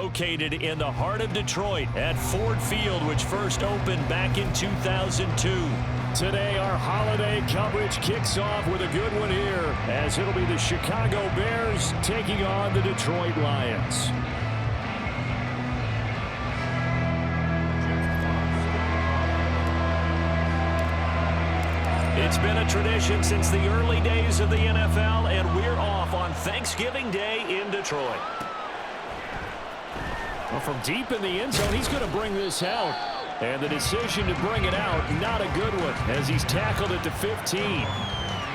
located in the heart of Detroit at Ford Field, which first opened back in 2002. Today, our holiday coverage kicks off with a good one here, as it'll be the Chicago Bears taking on the Detroit Lions. It's been a tradition since the early days of the NFL, and we're off on Thanksgiving Day in Detroit. Well, from deep in the end zone, he's going to bring this out. And the decision to bring it out, not a good one, as he's tackled at the 15.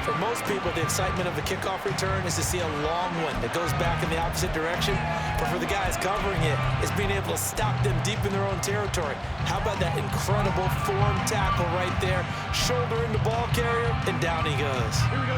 For most people, the excitement of the kickoff return is to see a long one that goes back in the opposite direction. But for the guys covering it, it's being able to stop them deep in their own territory. How about that incredible form tackle right there? Shoulder in the ball carrier, and down he goes. Here we go.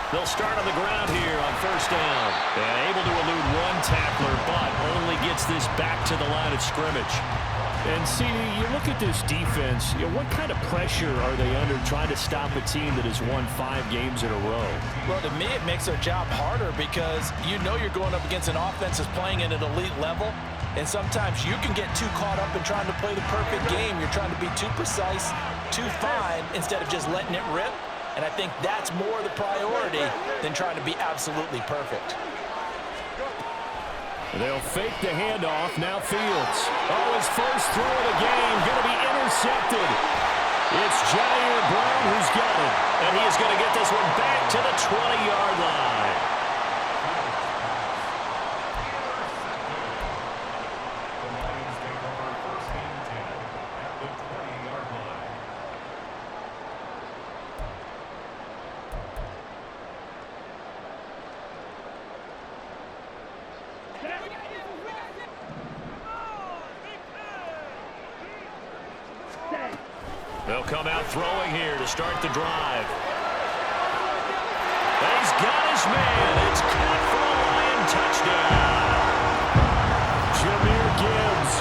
They'll start on the ground here on first down. And able to elude one tackler, but only gets this back to the line of scrimmage. And see, you look at this defense, what kind of pressure are they under trying to stop a team that has won 5 games in a row? Well, to me, it makes their job harder because you know you're going up against an offense that's playing at an elite level. And sometimes you can get too caught up in trying to play the perfect game. You're trying to be too precise, too fine, instead of just letting it rip. And I think that's more the priority than trying to be absolutely perfect. They'll fake the handoff. Now Fields. Oh, his first throw of the game going to be intercepted. It's Jair Brown who's got it. And he is going to get this one back to the 20-yard line. They'll come out throwing here to start the drive. And he's got his man. It's caught for a Lion touchdown. Jahmyr Gibbs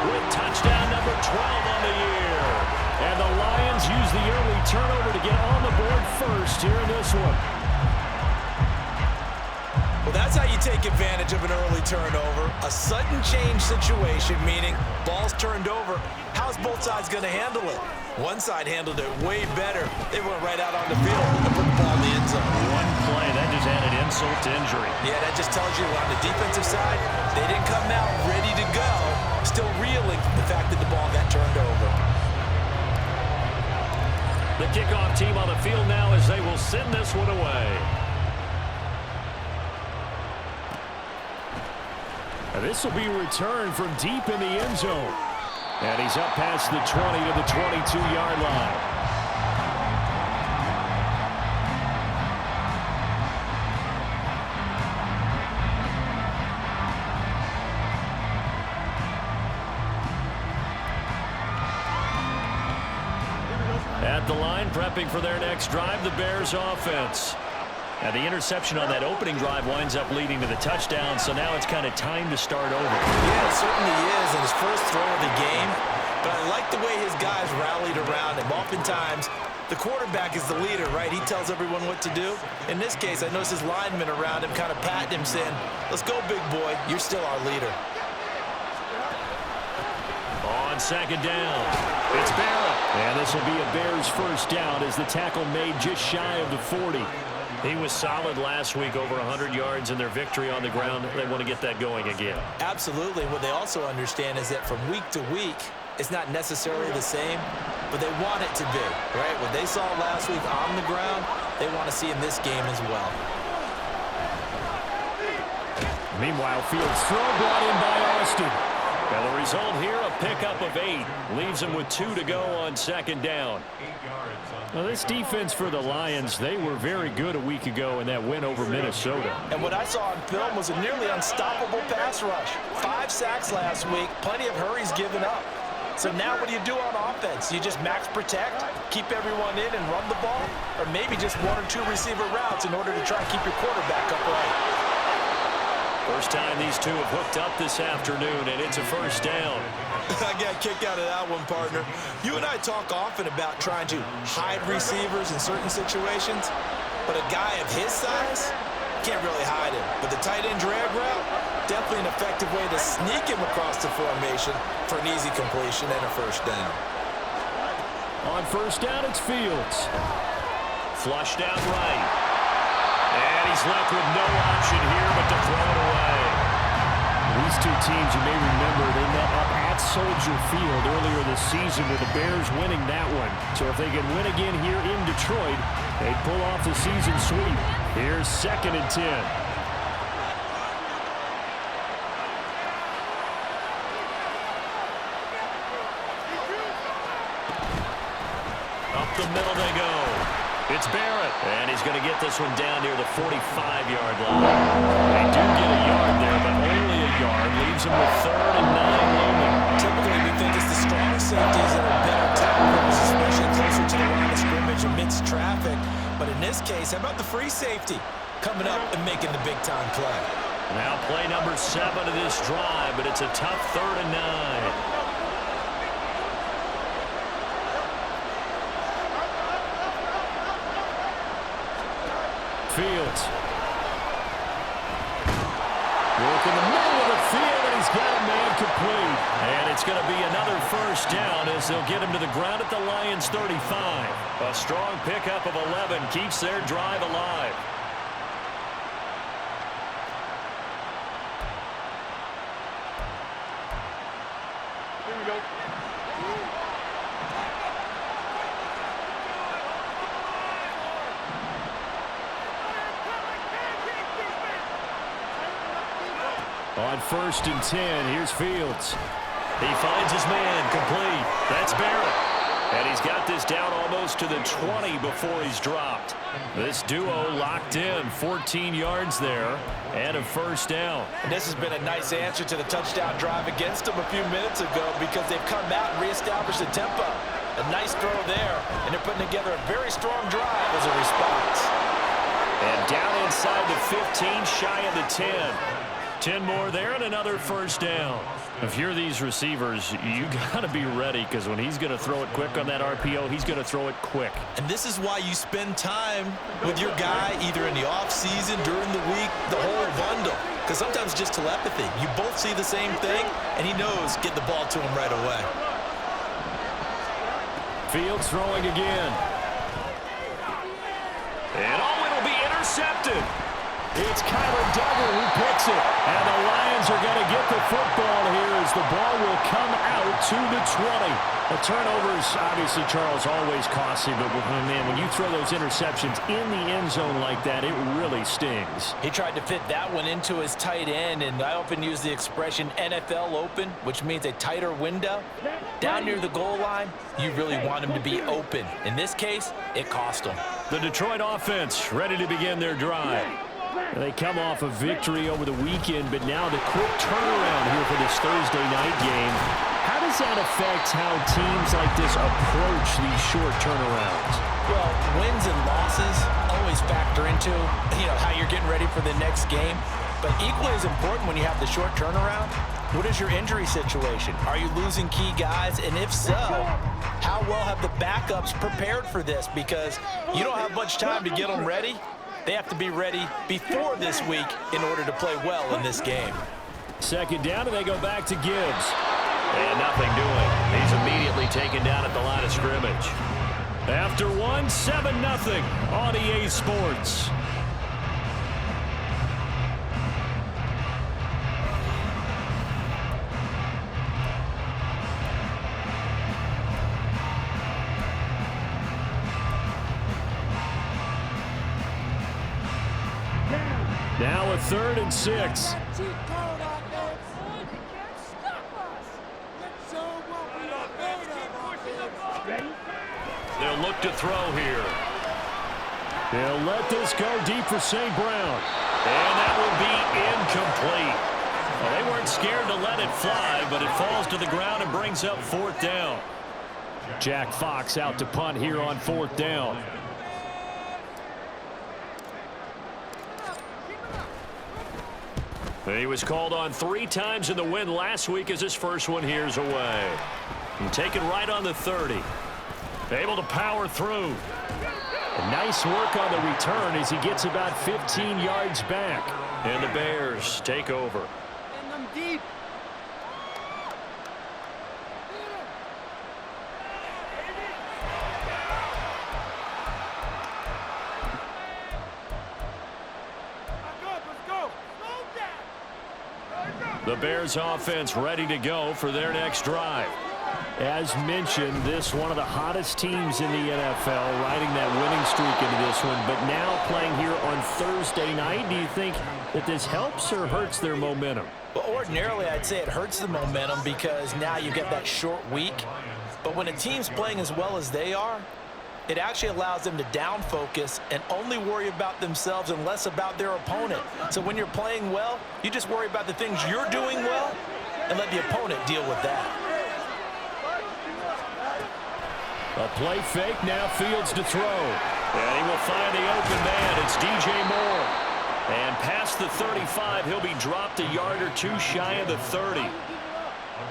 with touchdown number 12 on the year. And the Lions use the early turnover to get on the board first here in this one. Well, that's how you take advantage of an early turnover. A sudden change situation, meaning ball's turned over. How's both sides going to handle it? One side handled it way better. They went right out on the field and put the ball in the end zone. One play, that just added insult to injury. Yeah, that just tells you on the defensive side, they didn't come out ready to go, still reeling from the fact that the ball got turned over. The kickoff team on the field now as they will send this one away. And this will be returned from deep in the end zone. And he's up past the 20 to the 22-yard line. At the line, prepping for their next drive, the Bears offense. And the interception on that opening drive winds up leading to the touchdown, so now it's kind of time to start over. Yeah, it certainly is, and his first throw of the game. But I like the way his guys rallied around him. Oftentimes, the quarterback is the leader, right? He tells everyone what to do. In this case, I noticed his linemen around him kind of patting him, saying, "Let's go, big boy. You're still our leader." On second down, it's Barrett. And this will be a Bears first down as the tackle made just shy of the 40. He was solid last week, over 100 yards in their victory on the ground. They want to get that going again. Absolutely. What they also understand is that from week to week, it's not necessarily the same, but they want it to be, right? What they saw last week on the ground, they want to see in this game as well. Meanwhile, Fields' throw brought in by Austin. Now the result here, a pickup of 8. Leaves them with 2 to go on second down. Well, this defense for the Lions, they were very good a week ago in that win over Minnesota. And what I saw on film was a nearly unstoppable pass rush. 5 sacks last week, plenty of hurries given up. So now what do you do on offense? You just max protect, keep everyone in and run the ball? Or maybe just 1 or 2 receiver routes in order to try and keep your quarterback upright? First time these two have hooked up this afternoon, and it's a first down. I got a kick out of that one, partner. You and I talk often about trying to hide receivers in certain situations, but a guy of his size can't really hide him. But the tight end drag route, definitely an effective way to sneak him across the formation for an easy completion and a first down. On first down, it's Fields. Flushed out right. And he's left with no option here but to throw it away. These two teams, you may remember, they met up at Soldier Field earlier this season with the Bears winning that one. So if they can win again here in Detroit, they'd pull off the season sweep. Here's 2nd and 10. Up the middle they go. It's Barrett, and he's going to get this one down near the 45-yard line. They do get a yard there, but only a yard. Leaves them with 3rd and 9 looming. Typically, we think it's the strong safeties that are better tacklers, especially closer to the line of scrimmage amidst traffic. But in this case, how about the free safety coming up and making the big-time play? Now play number 7 of this drive, but it's a tough 3rd and 9. Fields. Working the middle of the field, and he's got a man complete. And it's going to be another first down as they'll get him to the ground at the Lions' 35. A strong pickup of 11 keeps their drive alive. Here we go. On 1st and 10, here's Fields. He finds his man, complete. That's Barrett. And he's got this down almost to the 20 before he's dropped. This duo locked in, 14 yards there, and a first down. And this has been a nice answer to the touchdown drive against them a few minutes ago because they've come out and reestablished the tempo. A nice throw there, and they're putting together a very strong drive as a response. And down inside the 15, shy of the 10. 10 more there and another first down. If you're these receivers, you got to be ready because when he's going to throw it quick on that RPO, he's going to throw it quick. And this is why you spend time with your guy either in the offseason, during the week, the whole bundle. Because sometimes just telepathy. You both see the same thing, and he knows get the ball to him right away. Fields throwing again. And it'll be intercepted. It's Kyler Duggar who picks it. And the Lions are going to get the football here as the ball will come out to the 20. The turnovers, obviously, Charles, always costly. But, man, when you throw those interceptions in the end zone like that, it really stings. He tried to fit that one into his tight end, and I often use the expression NFL open, which means a tighter window. Down near the goal line, you really want him to be open. In this case, it cost him. The Detroit offense ready to begin their drive. They come off a victory over the weekend, but now the quick turnaround here for this Thursday night game. How does that affect how teams like this approach these short turnarounds? Well, wins and losses always factor into, how you're getting ready for the next game. But equally as important when you have the short turnaround, what is your injury situation? Are you losing key guys? And if so, how well have the backups prepared for this? Because you don't have much time to get them ready. They have to be ready before this week in order to play well in this game. 2nd down, and they go back to Gibbs. And nothing doing. He's immediately taken down at the line of scrimmage. After 7-0 on EA Sports. Now a 3rd and 6. They'll look to throw here. They'll let this go deep for St. Brown. And that will be incomplete. Well, they weren't scared to let it fly, but it falls to the ground and brings up 4th down. Jack Fox out to punt here on 4th down. He was called on 3 times in the win last week as his first one here's away. And taken right on the 30. Able to power through. And nice work on the return as he gets about 15 yards back. And the Bears take over. Deep. The Bears offense ready to go for their next drive. As mentioned, this one of the hottest teams in the NFL, riding that winning streak into this one, but now playing here on Thursday night. Do you think that this helps or hurts their momentum? Well, ordinarily, I'd say it hurts the momentum because now you get that short week. But when a team's playing as well as they are, it actually allows them to down focus and only worry about themselves and less about their opponent. So when you're playing well, you just worry about the things you're doing well and let the opponent deal with that. A play fake, now Fields to throw. And he will find the open man. It's DJ Moore. And past the 35, he'll be dropped a yard or 2 shy of the 30.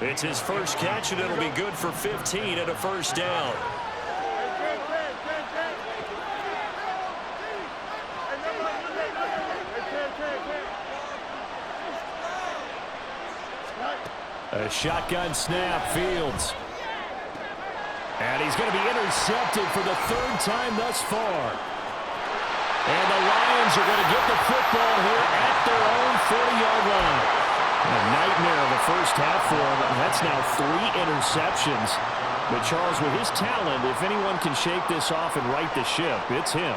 It's his first catch, and it'll be good for 15 and a first down. A shotgun snap, Fields. And he's going to be intercepted for the 3rd time thus far. And the Lions are going to get the football here at their own 40-yard line. A nightmare of a first half for him. That's now 3 interceptions. But Charles, with his talent, if anyone can shake this off and right the ship, it's him.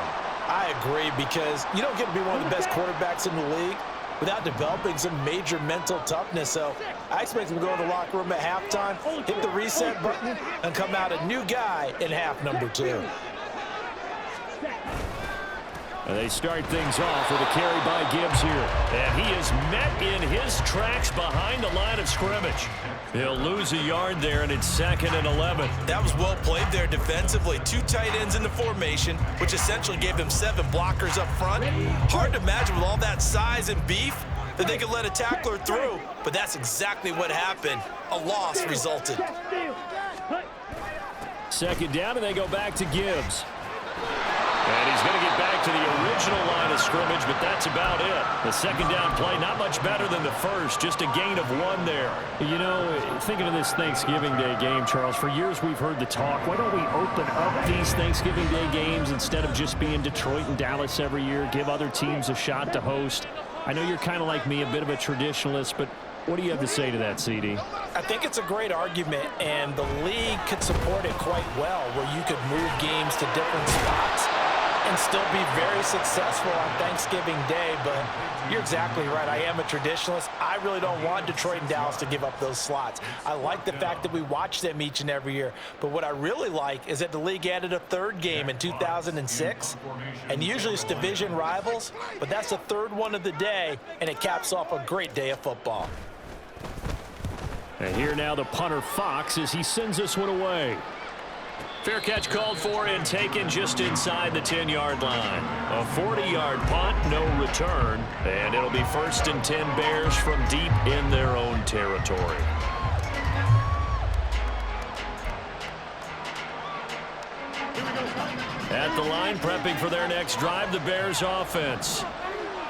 I agree, because you don't get to be one of the best quarterbacks in the league without developing some major mental toughness. So I expect him to go in the locker room at halftime, hit the reset button, and come out a new guy in half number 2. And they start things off with a carry by Gibbs here. And he is met in his tracks behind the line of scrimmage. He'll lose a yard there, and it's 2nd and 11. That was well played there defensively. 2 tight ends in the formation, which essentially gave them 7 blockers up front. Hard to imagine with all that size and beef that they could let a tackler through, but that's exactly what happened. A loss resulted. 2nd down, and they go back to Gibbs. And he's going to get back to the original line of scrimmage, but that's about it. The 2nd down play, not much better than the first, just a gain of 1 there. You know, thinking of this Thanksgiving Day game, Charles, for years we've heard the talk, why don't we open up these Thanksgiving Day games instead of just being Detroit and Dallas every year, give other teams a shot to host? I know you're kind of like me, a bit of a traditionalist, but what do you have to say to that, CD? I think it's a great argument, and the league could support it quite well, where you could move games to different spots and still be very successful on Thanksgiving Day. But you're exactly right. I am a traditionalist. I really don't want Detroit and Dallas to give up those slots. I like the fact that we watch them each and every year. But what I really like is that the league added a 3rd game in 2006. And usually it's division rivals, but that's the 3rd one of the day, and it caps off a great day of football. And here now the punter Fox as he sends this one away. Fair catch called for and taken just inside the 10-yard line. A 40-yard punt, no return. And it'll be 1st and 10 Bears from deep in their own territory. At the line, prepping for their next drive, the Bears offense.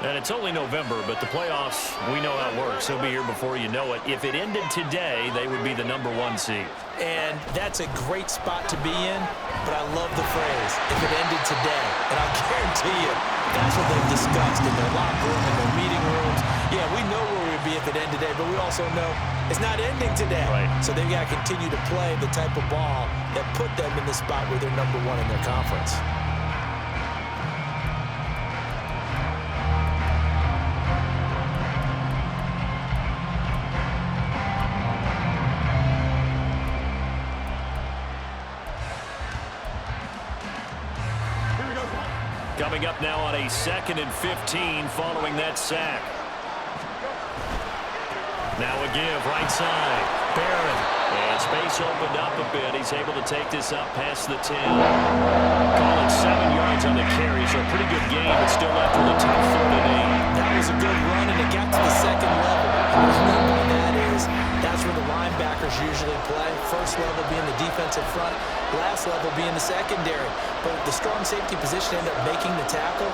And it's only November, but the playoffs, we know how it works. They'll be here before you know it. If it ended today, they would be the number 1 seed. And that's a great spot to be in, but I love the phrase, if it ended today. And I guarantee you, that's what they've discussed in their locker room, in their meeting rooms. Yeah, we know where we'd be if it ended today, but we also know it's not ending today. Right. So they've got to continue to play the type of ball that put them in the spot where they're number 1 in their conference. Coming up now on a 2nd and 15 following that sack. Now a give right side. Barron And space opened up a bit. He's able to take this up past the 10. Call it 7 yards on the carry, so a pretty good game, but still left with a tough 3rd and 8. That was a good run, and it got to the 2nd level. And what I mean by that is that's where the linebackers usually play. First level being the defensive front, last level being the secondary. But the strong safety position ended up making the tackle,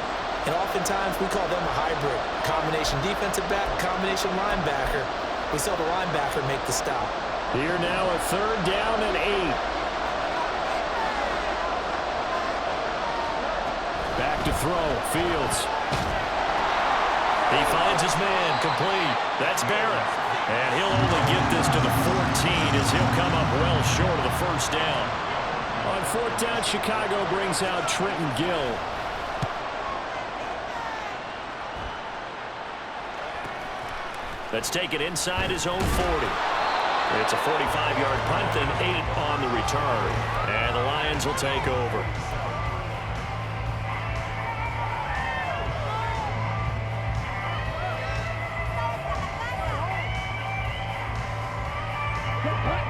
and oftentimes we call them a hybrid. Combination defensive back, combination linebacker. We saw the linebacker make the stop. Here now a 3rd down and 8. Back to throw, Fields. He finds his man, complete. That's Barrett. And he'll only get this to the 14 as he'll come up well short of the 1st down. On 4th down, Chicago brings out Trenton Gill. Let's take it inside his own 40. It's a 45-yard punt and 8 on the return. And the Lions will take over.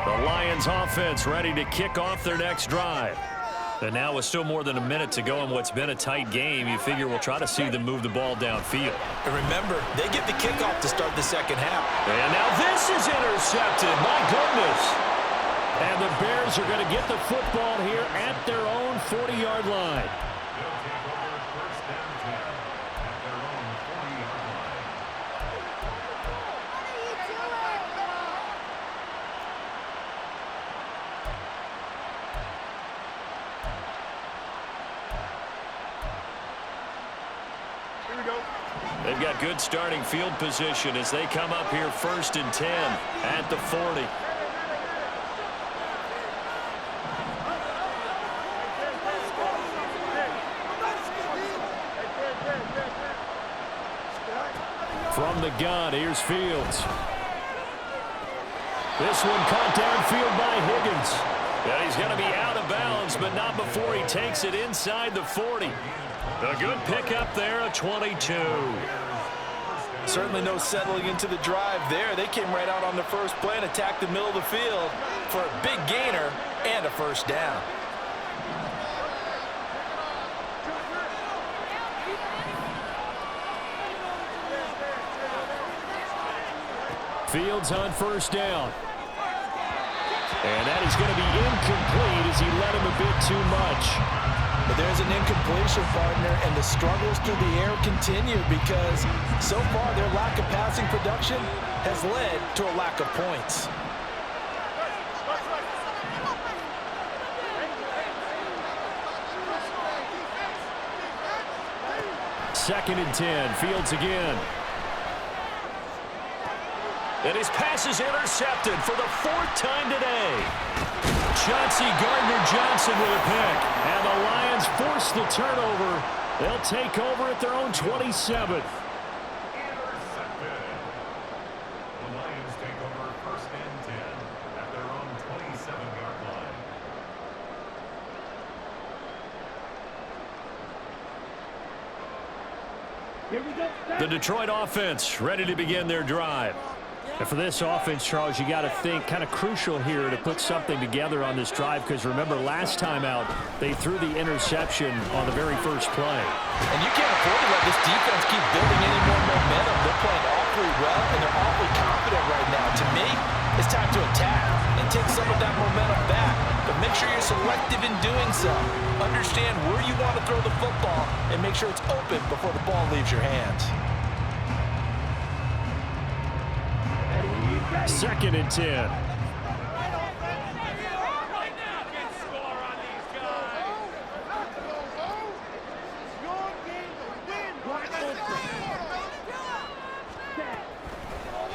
The Lions offense ready to kick off their next drive. And now with still more than a minute to go in what's been a tight game, you figure we'll try to see them move the ball downfield. And remember, they get the kickoff to start the 2nd half. And now this is intercepted. My goodness. And the Bears are going to get the football here at their own 40-yard line. They've got good starting field position as they come up here 1st and 10 at the 40. From the gun, here's Fields. This one caught downfield by Higgins. Yeah, he's going to be out of bounds, but not before he takes it inside the 40. A good pickup there, a 22. Certainly no settling into the drive there. They came right out on the first play and attacked the middle of the field for a big gainer and a 1st down. Fields on 1st down. And that is going to be incomplete as he led him a bit too much. But there's an incompletion, partner, and the struggles through the air continue because so far their lack of passing production has led to a lack of points. Second and 10, Fields again. And his pass is intercepted for the 4th time today. Chauncey Gardner-Johnson with a pick. And the Lions force the turnover. They'll take over at their own 27. Intercepted. The Lions take over 1st and 10 at their own 27-yard line. The Detroit offense ready to begin their drive. And for this offense, Charles, you got to think kind of crucial here to put something together on this drive because remember last time out they threw the interception on the very first play. And you can't afford to let this defense keep building any more momentum. They're playing awfully well and they're awfully confident right now. To me, it's time to attack and take some of that momentum back. But make sure you're selective in doing so. Understand where you want to throw the football and make sure it's open before the ball leaves your hands. 2nd and 10.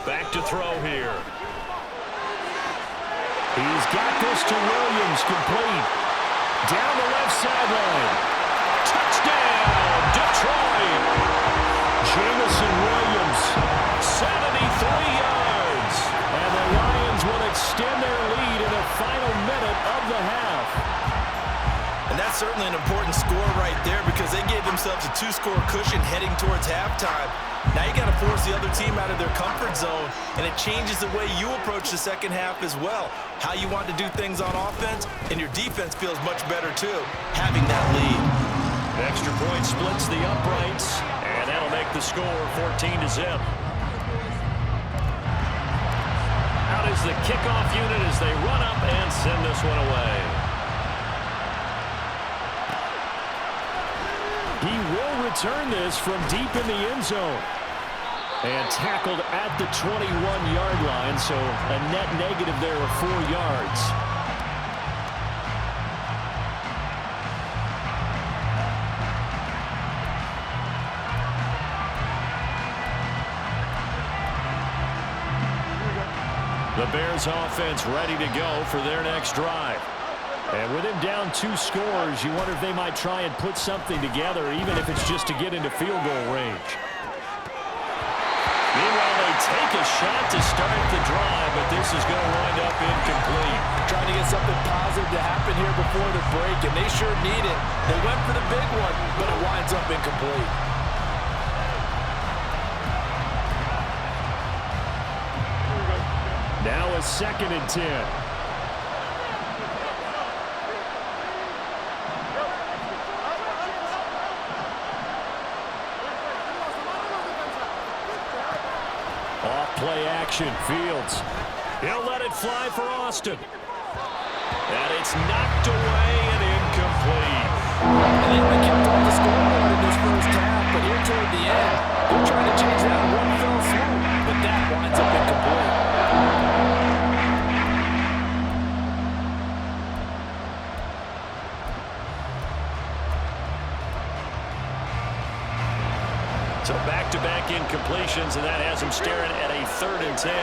Back to throw here. He's got this to Williams, complete. Down the left sideline. Touchdown, Detroit. Jamison Williams, 73 yards. And the Lions will extend their lead in the final minute of the half. And that's That's certainly an important score right there because they gave themselves a 2-score cushion heading towards halftime. Now you got to force the other team out of their comfort zone, and it changes the way you approach the second half as well. How you want to do things on offense, and your defense feels much better too, having that lead. Extra point splits the uprights, and that'll make the score 14-0. Out is the kickoff unit as they run up and send this one away. He will return this from deep in the end zone. And tackled at the 21-yard line, so a net negative there of 4 yards. The Bears offense ready to go for their next drive. And with him down 2 scores, you wonder if they might try and put something together, even if it's just to get into field goal range. Meanwhile, they take a shot to start the drive, but this is going to wind up incomplete. Trying to get something positive to happen here before the break, and they sure need it. They went for the big one, but it winds up incomplete. Now a 2nd and 10. Off-play action, Fields. He'll let it fly for Austin. And it's knocked away and incomplete. And they've been kept off the scoreboard in this first half, but here toward the end, they're trying to change that in one fell swoop, but that winds up incomplete. So back-to-back incompletions, and that has him staring at a 3rd and 10.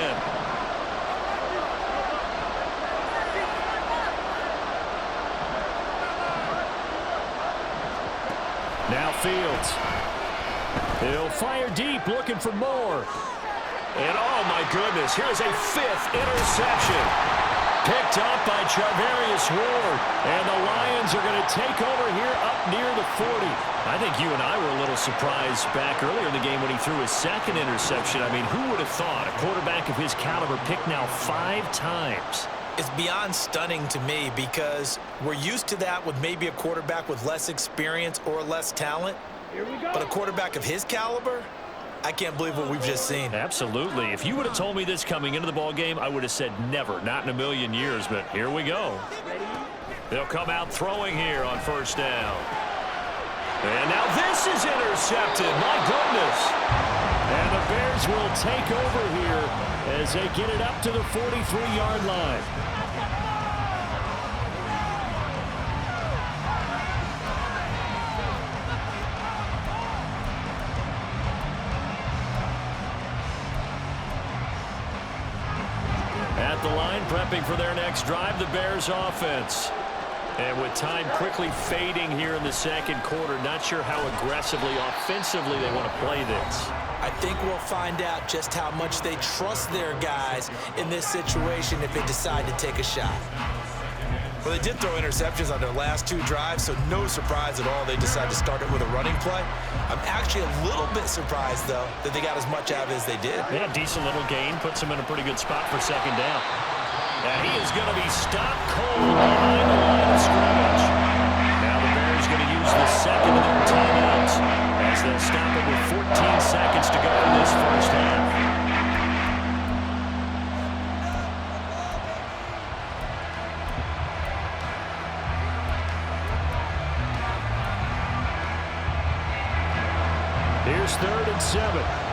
Now Fields. He'll fire deep, looking for more. And oh my goodness, here's a 5th interception. Picked up by Charvarius Ward. And the Lions are going to take over here up near the 40. I think you and I were a little surprised back earlier in the game when he threw his 2nd interception. I mean, who would have thought a quarterback of his caliber picked now 5 times? It's beyond stunning to me because we're used to that with maybe a quarterback with less experience or less talent. But a quarterback of his caliber, I can't believe what we've just seen. Absolutely. If you would have told me this coming into the ball game, I would have said never, not in a million years. But here we go. They'll come out throwing here on 1st down. And now this is intercepted. My goodness. And the Bears will take over here as they get it up to the 43-yard line. At the line, prepping for their next drive, the Bears offense. And with time quickly fading here in the 2nd quarter, not sure how aggressively, offensively they want to play this. I think we'll find out just how much they trust their guys in this situation if they decide to take a shot. Well, they did throw interceptions on their last 2 drives, so no surprise at all they decided to start it with a running play. I'm actually a little bit surprised, though, that they got as much out of it as they did. Yeah, decent little gain. Puts them in a pretty good spot for 2nd down. And he is going to be stopped cold behind the line of scrimmage. Now the Bears going to use the 2nd of their timeouts as they'll stop it with 14 seconds to go in this first half. Here's 3rd and 7.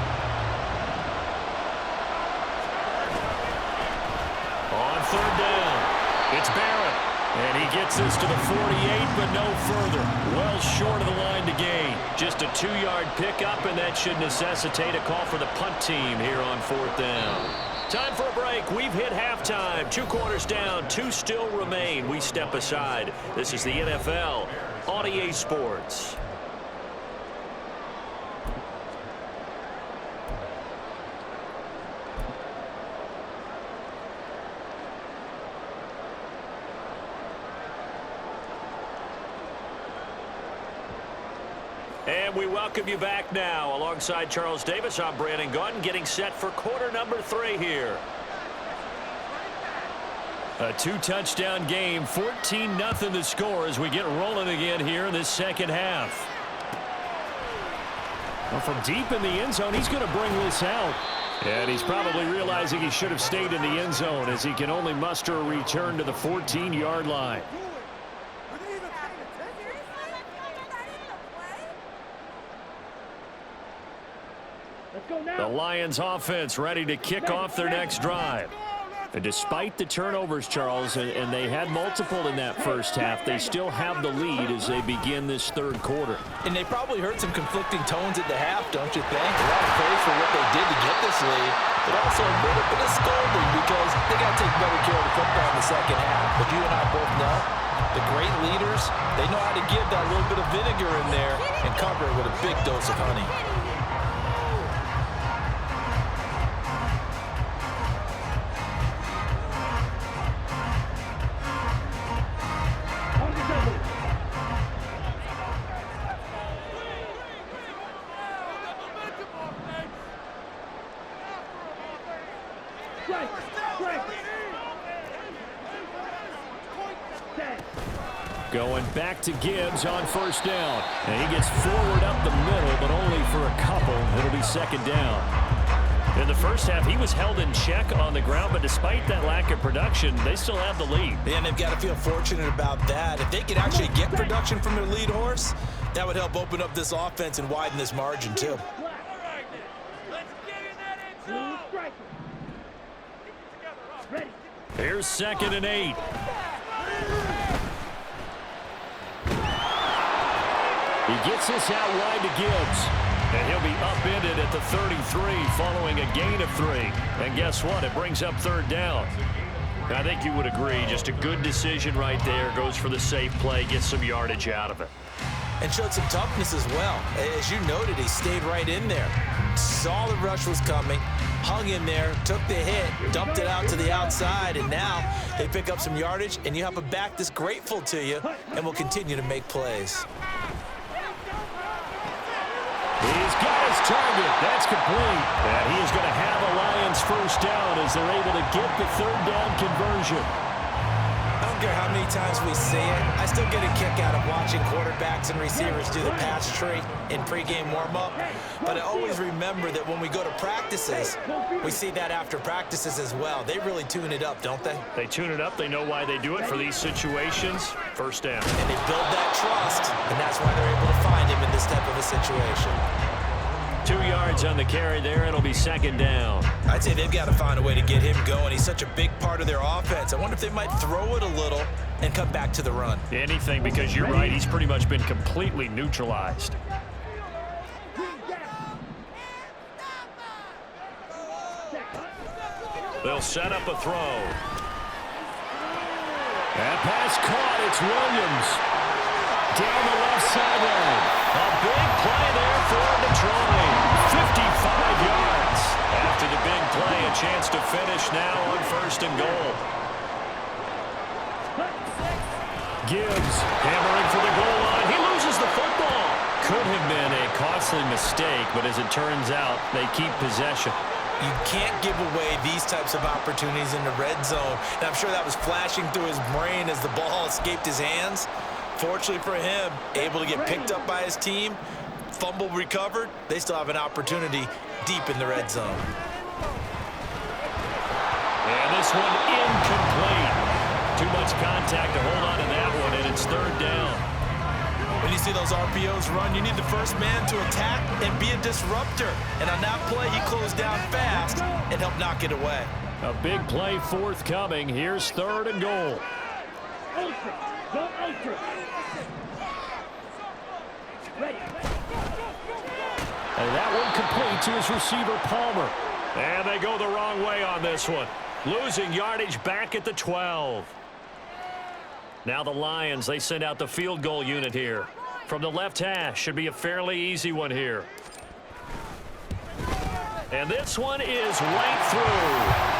On 3rd down, it's Barrett. And he gets this to the 48, but no further. Well short of the line to gain. Just a 2-yard pickup, and that should necessitate a call for the punt team here on 4th down. Time for a break. We've hit halftime. 2 quarters down, 2 still remain. We step aside. This is the NFL on EA Sports. And we welcome you back now. Alongside Charles Davis, I'm Brandon God, getting set for quarter number 3 here. A 2-touchdown game, 14-0 the score as we get rolling again here in this second half. Well, from deep in the end zone, he's going to bring this out. And he's probably realizing he should have stayed in the end zone as he can only muster a return to the 14-yard line. The Lions offense ready to kick off their next drive. And despite the turnovers, Charles, and they had multiple in that first half, they still have the lead as they begin this third quarter. And they probably heard some conflicting tones at the half, don't you think? A lot of praise for what they did to get this lead, but also a little bit of scolding because they got to take better care of the football in the second half. But you and I both know the great leaders, they know how to give that little bit of vinegar in there and cover it with a big dose of honey. Going back to Gibbs on first down. And he gets forward up the middle, but only for a couple. It'll be second down. In the first half, he was held in check on the ground, but despite that lack of production, they still have the lead. And they've got to feel fortunate about that. If they could actually get production from their lead horse, that would help open up this offense and widen this margin, too. Here's 2nd and 8. He gets this out wide to Gibbs. And he'll be upended at the 33 following a gain of 3. And guess what? It brings up third down. I think you would agree. Just a good decision right there. Goes for the safe play. Gets some yardage out of it. And showed some toughness as well. As you noted, he stayed right in there. Saw the rush was coming. Hung in there. Took the hit. Dumped it out to the outside. And now they pick up some yardage. And you have a back that's grateful to you and will continue to make plays. He's got his target. That's complete. And he is going to have a Lions first down as they're able to get the third down conversion. I don't care how many times we see it. I still get a kick out of watching quarterbacks and receivers do the pass tree in pregame warm-up. But I always remember that when we go to practices, we see that after practices as well. They really tune it up, don't they? They tune it up. They know why they do it for these situations. First down. And they build that trust, and that's why they're able to find him in this type of a situation. 2 yards on the carry there. It'll be second down. I'd say they've got to find a way to get him going. He's such a big part of their offense. I wonder if they might throw it a little and come back to the run. Anything, because you're right. He's pretty much been completely neutralized. They'll set up a throw. That pass caught. It's Williams. Down the left sideline. A big play there for Detroit. 55 yards. After the big play, a chance to finish now on first and goal. Gibbs hammering for the goal line. He loses the football. Could have been a costly mistake, but as it turns out, they keep possession. You can't give away these types of opportunities in the red zone. And I'm sure that was flashing through his brain as the ball escaped his hands. Fortunately for him, able to get picked up by his team, fumble recovered. They still have an opportunity deep in the red zone. And this one incomplete. Too much contact to hold on to that one, and it's third down. When you see those RPOs run, you need the first man to attack and be a disruptor. And on that play, he closed down fast and helped knock it away. A big play forthcoming. Here's third and goal. And that one complete to his receiver, Palmer. And they go the wrong way on this one. Losing yardage back at the 12. Now the Lions, they send out the field goal unit here. From the left hash, should be a fairly easy one here. And this one is right through.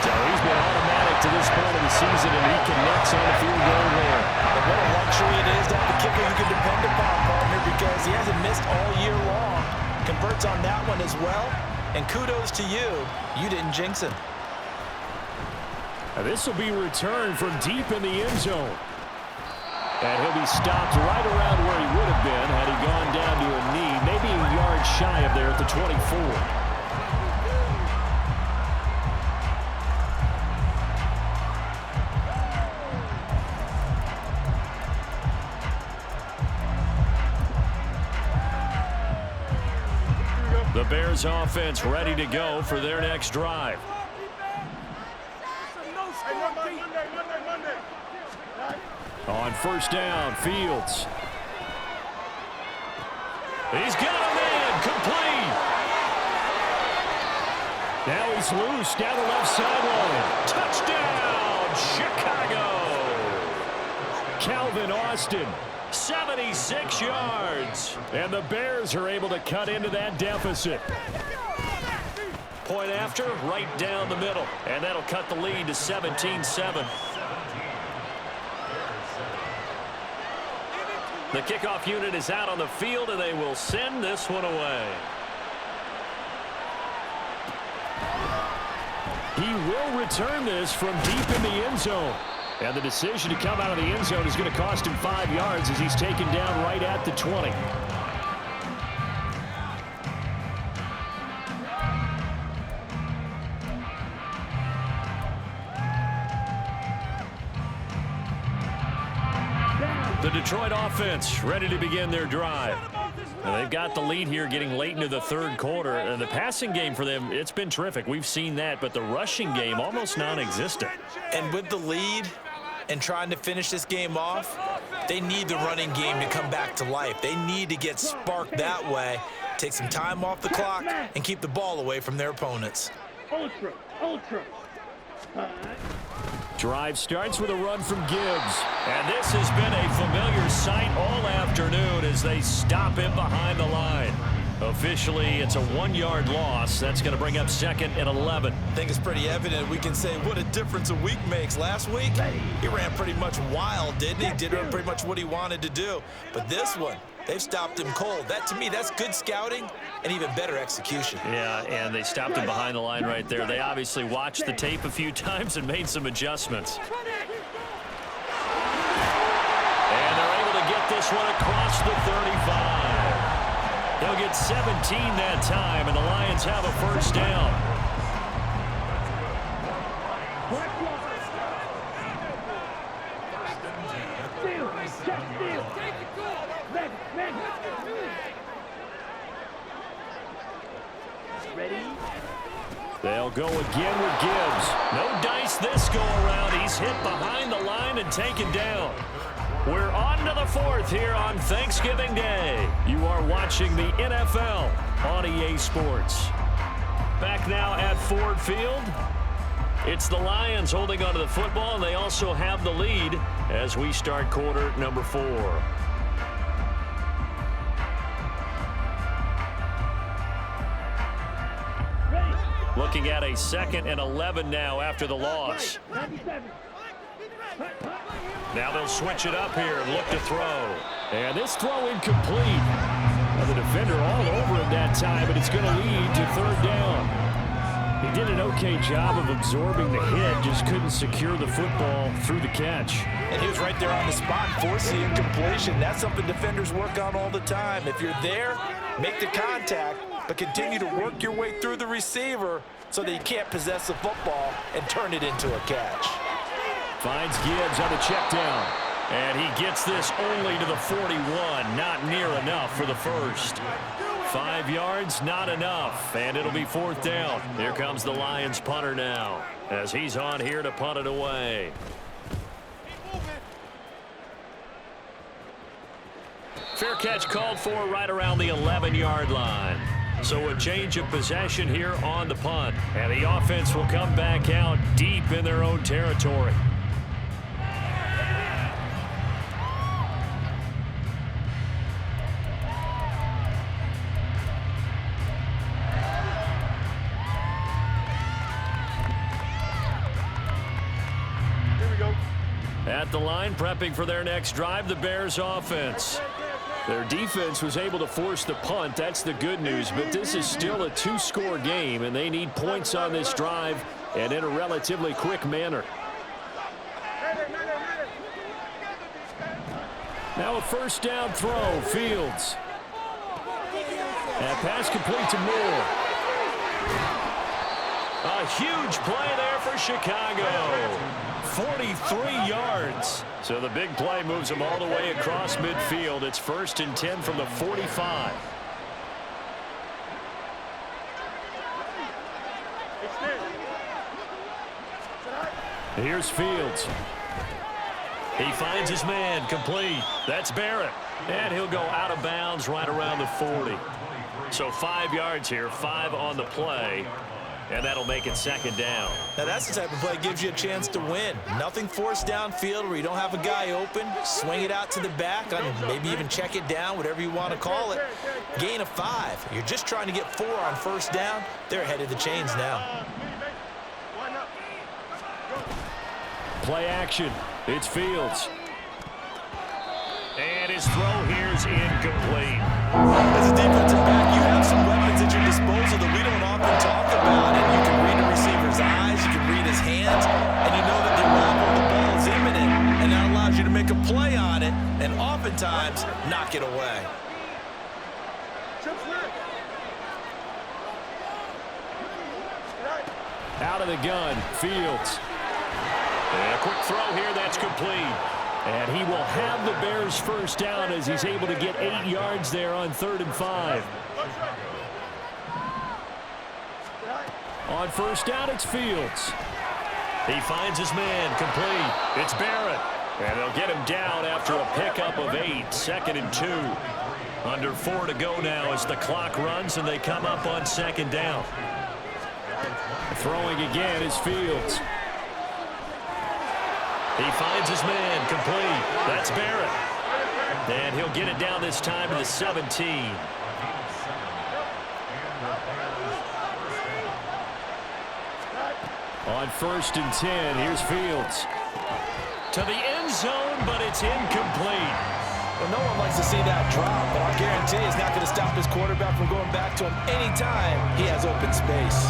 So he's been automatic to this point of the season, and he connects on the field goal there. And what a luxury it is to have a kicker you can depend upon, partner, because he hasn't missed all converts on that one as well. And kudos to you. You didn't jinx him. This will be returned from deep in the end zone. And he'll be stopped right around where he would have been had he gone down to a knee, maybe a yard shy of there at the 24. The Bears offense ready to go for their next drive. On first down, Fields. He's got a man, complete. Now he's loose down the left sideline. Touchdown, Chicago. Calvin Austin, 76 yards. And the Bears are able to cut into that deficit. Point after, right down the middle. And that'll cut the lead to 17-7. The kickoff unit is out on the field, and they will send this one away. He will return this from deep in the end zone. And the decision to come out of the end zone is going to cost him 5 yards as he's taken down right at the 20. The Detroit offense ready to begin their drive. Now they've got the lead here getting late into the third quarter. And the passing game for them, it's been terrific. We've seen that, but the rushing game almost non-existent. And with the lead and trying to finish this game off, they need the running game to come back to life. They need to get sparked that way, take some time off the clock, and keep the ball away from their opponents. Ultra. Drive starts with a run from Gibbs. And this has been a familiar sight all afternoon as they stop him behind the line. Officially, it's a 1-yard loss. That's going to bring up 2nd and 11. I think it's pretty evident. We can say what a difference a week makes. Last week, he ran pretty much wild, didn't he? Did pretty much what he wanted to do. But this one, they've stopped him cold. That, to me, that's good scouting and even better execution. Yeah, and they stopped him behind the line right there. They obviously watched the tape a few times and made some adjustments. And they're able to get this one across the 35. They'll get 17 that time, and the Lions have a first down. They'll go again with Gibbs. No dice this go around. He's hit behind the line and taken down. We're on to the 4th here on Thanksgiving Day. You are watching the NFL on EA Sports. Back now at Ford Field. It's the Lions holding onto the football, and they also have the lead as we start quarter number 4. Looking at a 2nd and 11 now after the loss. Now they'll switch it up here and look to throw. And this throw incomplete. Now the defender all over him that time, but it's going to lead to 3rd down. He did an okay job of absorbing the hit, just couldn't secure the football through the catch. And he was right there on the spot, forcing the incompletion. That's something defenders work on all the time. If you're there, make the contact, but continue to work your way through the receiver so that you can't possess the football and turn it into a catch. Finds Gibbs on the check down. And he gets this only to the 41. Not near enough for the first. 5 yards, not enough. And it'll be 4th down. Here comes the Lions punter now, as he's on here to punt it away. Fair catch called for right around the 11-yard line. So a change of possession here on the punt. And the offense will come back out deep in their own territory. At the line, prepping for their next drive, the Bears offense. Their defense was able to force the punt. That's the good news. But this is still a two-score game, and they need points on this drive and in a relatively quick manner. Now a first down throw. Fields. That pass complete to Moore. A huge play there for Chicago. 43 yards. So the big play moves them all the way across midfield. It's 1st and 10 from the 45. Here's Fields. He finds his man, complete. That's Barrett. And he'll go out of bounds right around the 40. So 5 yards here, 5 on the play. And that'll make it 2nd down. Now that's the type of play that gives you a chance to win. Nothing forced downfield where you don't have a guy open. Swing it out to the back, maybe even check it down, whatever you want to call it. Gain of 5. You're just trying to get 4 on first down. They're ahead of the chains now. Play action. It's Fields. And his throw here's incomplete. As a defensive back, you have some weapons at your disposal that we don't often talk about. And you can read a receiver's eyes, you can read his hands, and you know that the arrival of the ball is imminent, and that allows you to make a play on it and oftentimes knock it away. Out of the gun, Fields. And a quick throw here, that's complete. And he will have the Bears first down as he's able to get 8 yards there on 3rd and 5. On first down, it's Fields. He finds his man, complete. It's Barrett. And they'll get him down after a pickup of 8, 2nd and 2. Under 4 to go now as the clock runs and they come up on 2nd down. Throwing again is Fields. He finds his man, complete. That's Barrett. And he'll get it down this time to the 17. On 1st and 10, here's Fields. To the end zone, but it's incomplete. Well, no one likes to see that drop, but I guarantee it's not going to stop his quarterback from going back to him anytime he has open space.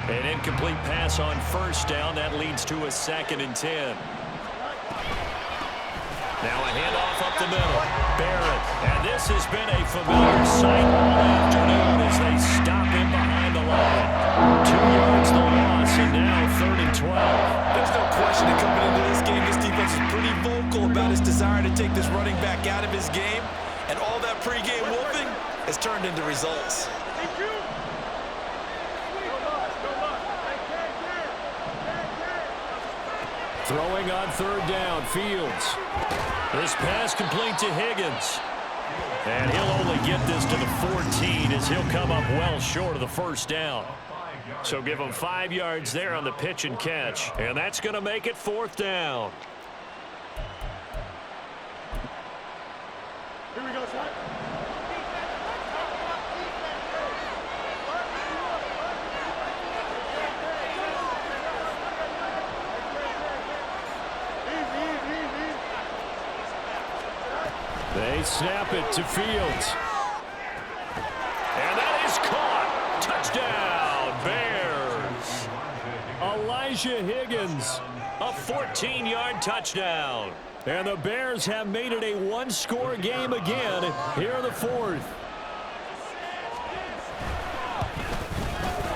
An incomplete pass on first down. That leads to a 2nd and 10. Now a handoff up the middle. Barrett. And this has been a familiar sight all afternoon as they stop him behind the line. 2 yards the loss, and now 3rd and 12. There's no question that coming into this game, this defense is pretty vocal about his desire to take this running back out of his game. And all that pregame wolfing has turned into results. Throwing on 3rd down, Fields. This pass complete to Higgins. And he'll only get this to the 14 as he'll come up well short of the first down. So give him 5 yards there on the pitch and catch. And that's going to make it 4th down. Here we go, son. They snap it to Fields. And that is caught. Touchdown, Bears. Elijah Higgins, a 14-yard touchdown. And the Bears have made it a one-score game again here in the 4th.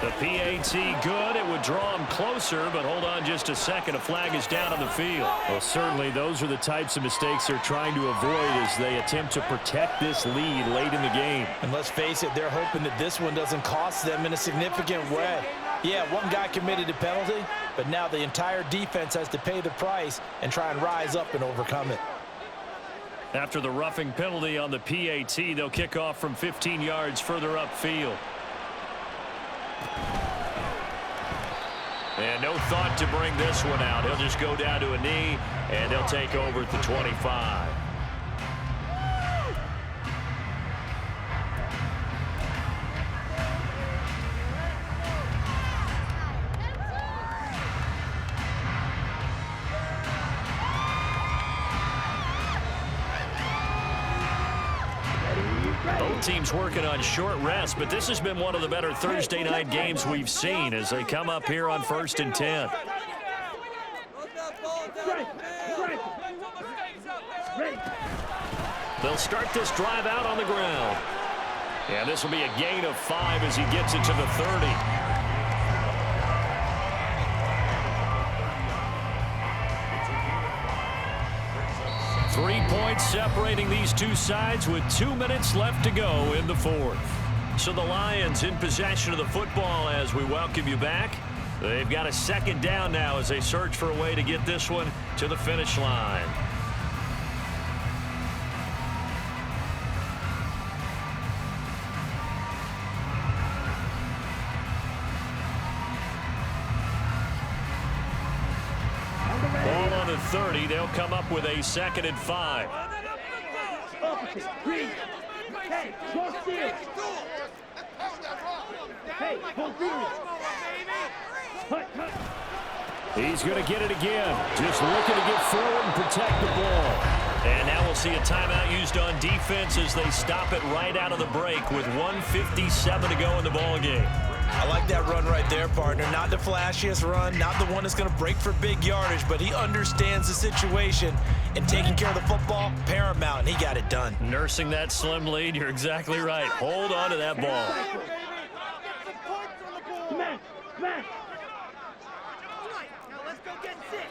The PAT good. It would draw him closer, but hold on just a second. A flag is down on the field. Well, certainly those are the types of mistakes they're trying to avoid as they attempt to protect this lead late in the game. And let's face it, they're hoping that this one doesn't cost them in a significant way. Yeah, one guy committed a penalty, but now the entire defense has to pay the price and try and rise up and overcome it. After the roughing penalty on the PAT, they'll kick off from 15 yards further upfield. And no thought to bring this one out. He'll just go down to a knee, and they'll take over at the 25. Both teams working on short rest, but this has been one of the better Thursday night games we've seen as they come up here on 1st and 10. They'll start this drive out on the ground. And this will be a gain of 5 as he gets it to the 30. 3 points separating these two sides with 2 minutes left to go in the fourth. So the Lions in possession of the football as we welcome you back. They've got a second down now as they search for a way to get this one to the finish line. Ball on the 30. They'll come up with a 2nd and 5. Hey, cross field. Hey, hold field. He's going to get it again. Just looking to get forward and protect the ball. And now we'll see a timeout used on defense as they stop it right out of the break with 1:57 to go in the ballgame. I like that run right there, partner. Not the flashiest run, not the one that's going to break for big yardage, but he understands the situation, and taking care of the football, paramount, and he got it done. Nursing that slim lead, you're exactly right. Hold on to that ball. Smash, smash. Now let's go get 6.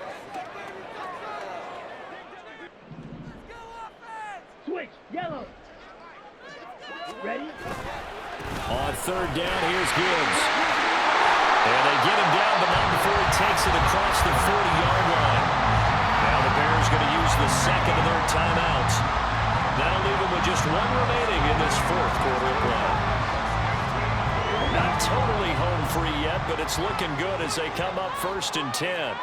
Switch, yellow. Ready? On 3rd down, here's Gibbs. And they get him down, but not before he takes it across the 40-yard line. Now the Bears going to use the 2nd of their timeouts. That'll leave them with just 1 remaining in this 4th quarter of play. Not totally home free yet, but it's looking good as they come up 1st and 10.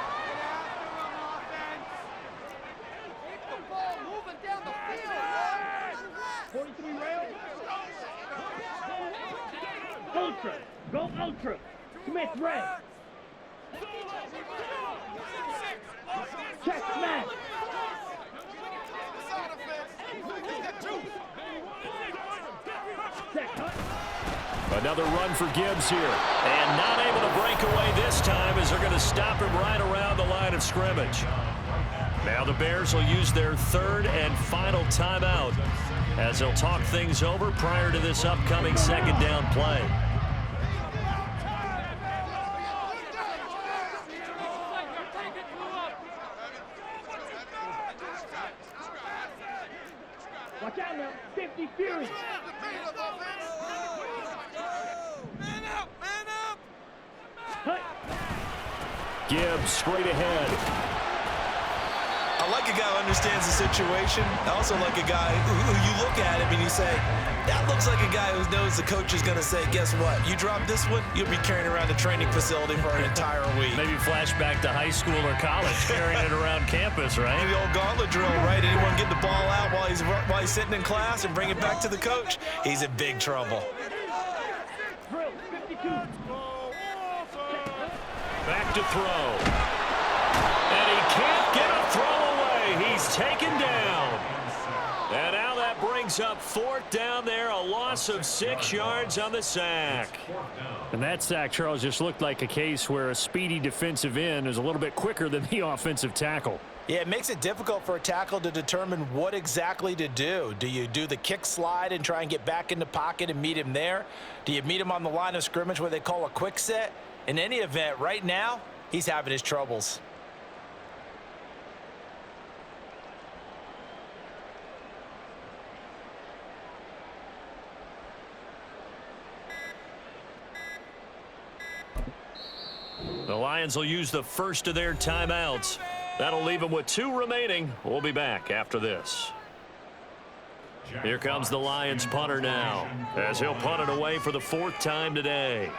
Ultra, go ultra. Smith red. Check smash. Another run for Gibbs here. And not able to break away this time as they're going to stop him right around the line of scrimmage. Now the Bears will use their 3rd and final timeout as they'll talk things over prior to this upcoming 2nd down play. Watch out now, 50 Fury. Man up, man up. Gibbs straight ahead. I like a guy who understands the situation. I also like a guy who you look at him and you say, that looks like a guy who knows the coach is going to say, guess what? You drop this one, you'll be carrying around the training facility for an entire week. Maybe flashback to high school or college, carrying it around campus, right? The old gauntlet drill, right? Anyone get the ball out while he's sitting in class and bring it back to the coach? He's in big trouble. Drill, 52. Back to throw. And he can't get a throw away. He's taken down. And now that brings up 4th down there, a loss of 6 yards on the sack. And that sack, Charles, just looked like a case where a speedy defensive end is a little bit quicker than the offensive tackle. Yeah, it makes it difficult for a tackle to determine what exactly to do. Do you do the kick slide and try and get back in the pocket and meet him there? Do you meet him on the line of scrimmage where they call a quick set? In any event, right now, he's having his troubles. The Lions will use the 1st of their timeouts. That'll leave them with 2 remaining. We'll be back after this. Here comes the Lions punter now as he'll punt it away for the 4th time today.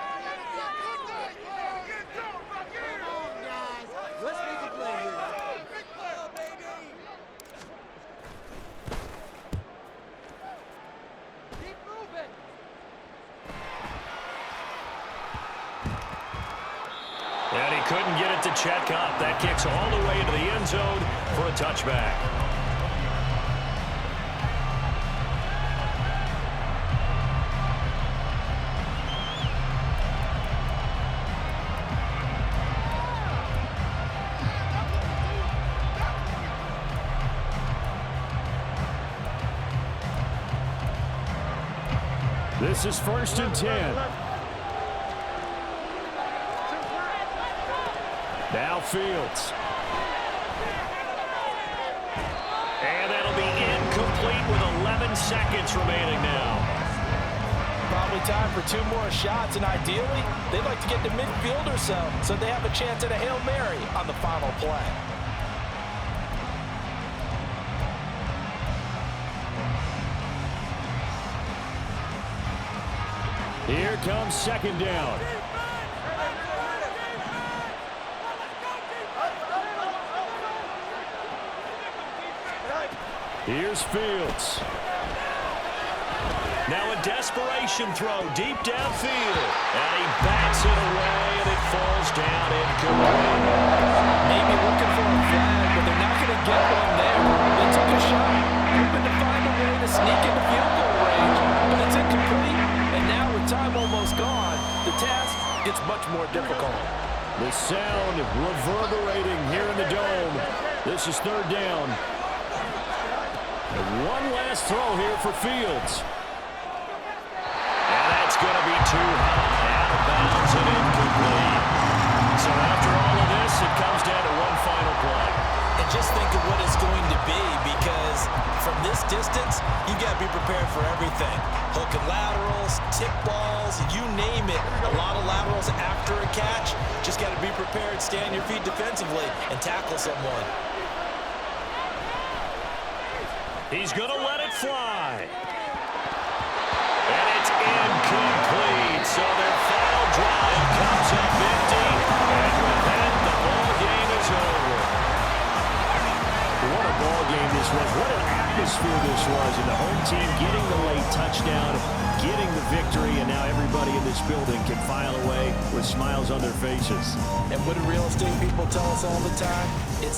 And he couldn't get it to check up. That kicks all the way into the end zone for a touchback. This is 1st and 10. Now Fields. And that'll be incomplete with 11 seconds remaining now. Probably time for 2 more shots, and ideally, they'd like to get to midfield or so they have a chance at a Hail Mary on the final play. Here comes 2nd down. Here's Fields. Now a desperation throw deep downfield. And he bats it away, and it falls down incomplete. Maybe looking for a flag, but they're not going to get one there. They took a shot, hoping to find a way to sneak into field goal range, but it's incomplete. And now with time almost gone, the task gets much more difficult. The sound reverberating here in the dome. This is 3rd down. And one last throw here for Fields. And that's going to be too high, out of bounds and incomplete. So after all of this, it comes down to one final play. And just think of what it's going to be, because from this distance, you got to be prepared for everything. Hook and laterals, tick balls, you name it. A lot of laterals after a catch. Just got to be prepared, stay on your feet defensively, and tackle someone. He's going to let it fly. And it's incomplete. So their final drive comes up empty. And with that, the ball game is over. What a ball game this was. What an atmosphere this was. And the home team getting the late touchdown, getting the victory, and now everybody in this building can file away with smiles on their faces. And what do real estate people tell us all the time? It's